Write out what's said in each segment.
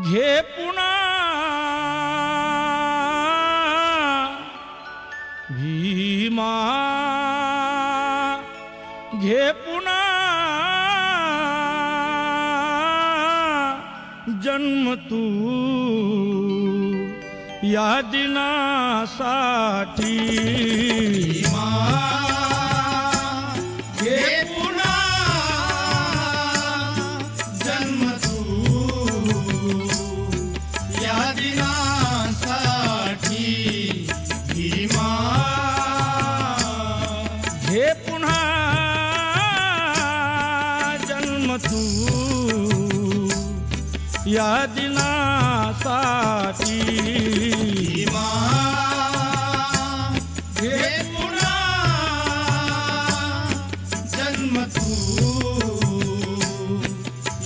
घे पुन्हा भीमा घे पुन्हा जन्म तू या दिनासाठी घे पुन्हा जन्म तू या दिनासाठी भीमा घे पुन्हा जन्म तू या दिनासाठी भीमा घे पुन्हा जन्म तू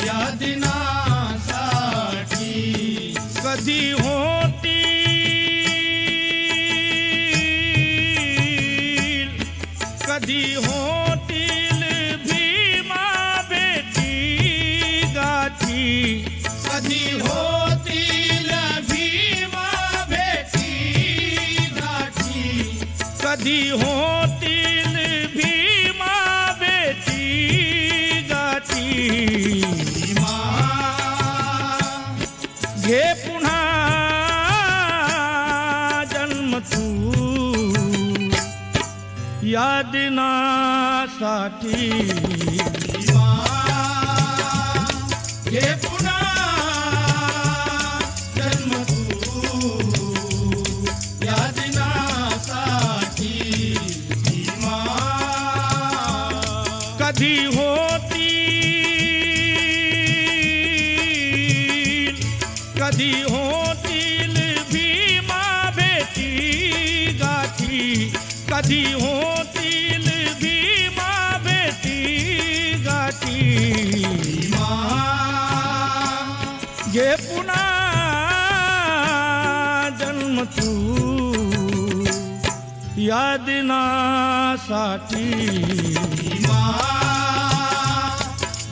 या दिनासाठी कधी होतील भीमा भेटी गाठी कधी होतील भीमा भेटी गाठी कधी होतील भीमा भेटी गाठी भीमा घे पुन्हा जन्म तू या दिनासाठी भीमा घे पुन्हा जन्म तू या दिनासाठी भीमा कधी होतील भीमा भेटी गाठी कधी होतील भीमा भेटी गाठी भीमा घे पुन्हा जन्म तू या दिनासाठी भीमा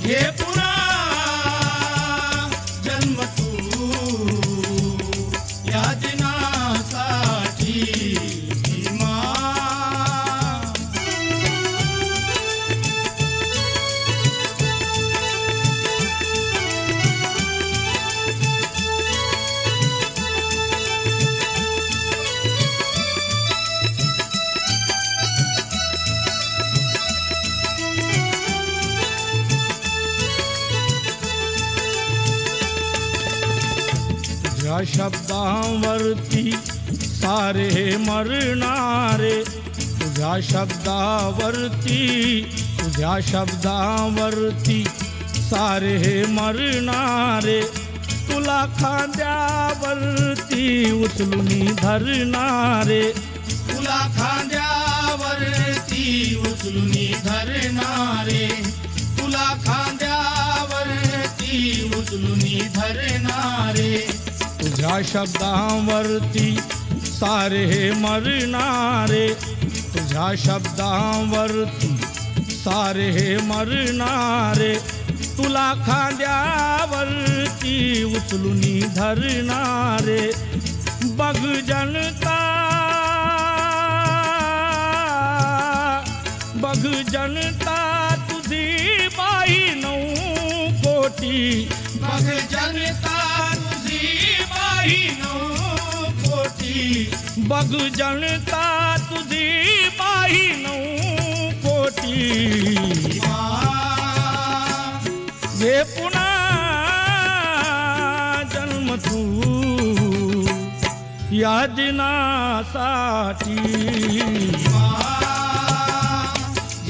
घे पुन्हा जन्म तू या दिनासाठी भीमा तुझ्या शब्दावरती सारे मरणारे तुझ्या शब्दावरती सारे मरणारे तुला खांद्यावरती उचलून धरणारे तुला खांद्यावरती उचलून धरणारे तुला खांद्यावरती उचलून धरणारे तुझ्या शब्दावरती सारे मरणारे तुझ्या शब्दावरती सारे मरणारे तुला खांद्यावरती उचलून धरणारे बघ जनता तुझी बाई 9 कोटी बघ जनता तुझी बाई 9 कोटी बघ जनता तुझी बाई 9 कोटी घे पुन्हा जन्म तू या दिनासाठी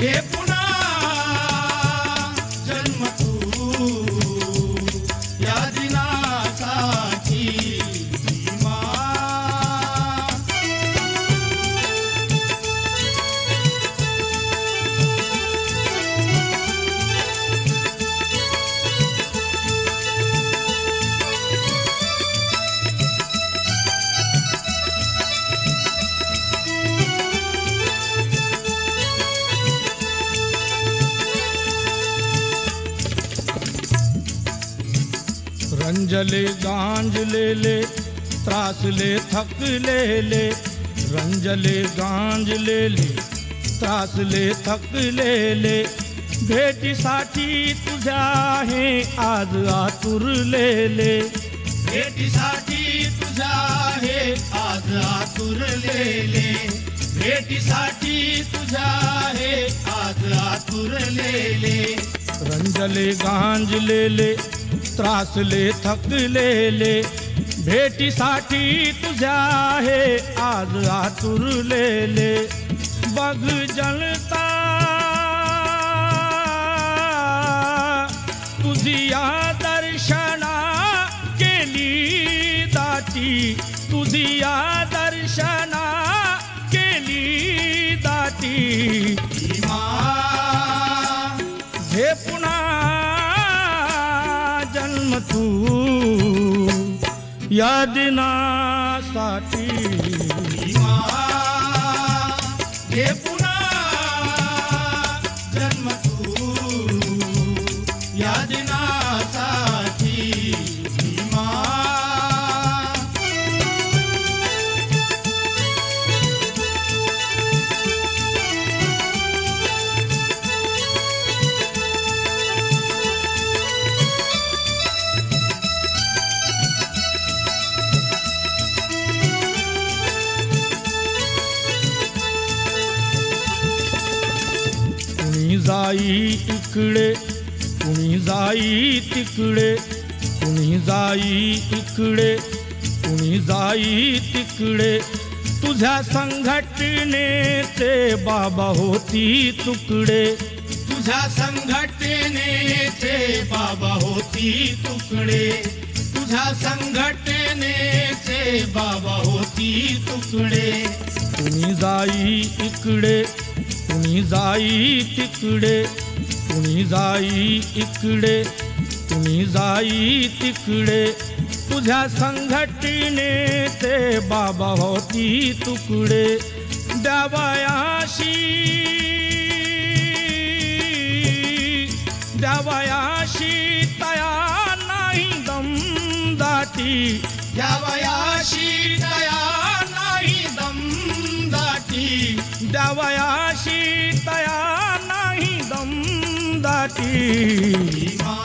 घे पुन्हा जन्म तू या दिनासाठी भीमा रंजले गांजलेले त्रासले थकलेले, रंजले गांजलेले त्रासले थकलेले, भेटीसाठी तुझ्या हे आज आतुरलेले, भेटीसाठी तुझ्या हे आज आतुरलेले, भेटीसाठी तुझ्या हे आज आतुरलेले, रंजले गांजलेले त्रासले थकलेले, भेटीसाठी तुझ्या हे आज आतुरलेले, बघ जळता तुझिया दर्शना केली दाटी, तुझिया दर्शना केली दाटी, भीमा हे पुन्हा जन्म तू या दिनासाठी, भीमा हे पुन्हा जन्म तू या दिनासाठी, भीमा कुणी जाई इकडे कुणी जाई तिकडे, कुणी जाई इकडे कुणी जाई तिकडे, तुझ्या संघटनेचे बाबा होती तुकडे, तुझ्या संघटनेचे बाबा होती तुकडे, तुझ्या संघटनेचे बाबा होती तुकडे, कुणी जाई इकडे कुणी जाई तिकडे, कुणी जाई इकडे कुणी जाई तिकडे, तुझ्या संघटनेचे बाबा होती तुकडे, द्यावयाशी द्यावयाशी तया नाही दमदाटी, द्यावयाशी दया नाही दमदाटी, द्यावयाशी तया नाही दमदाटी, भीमा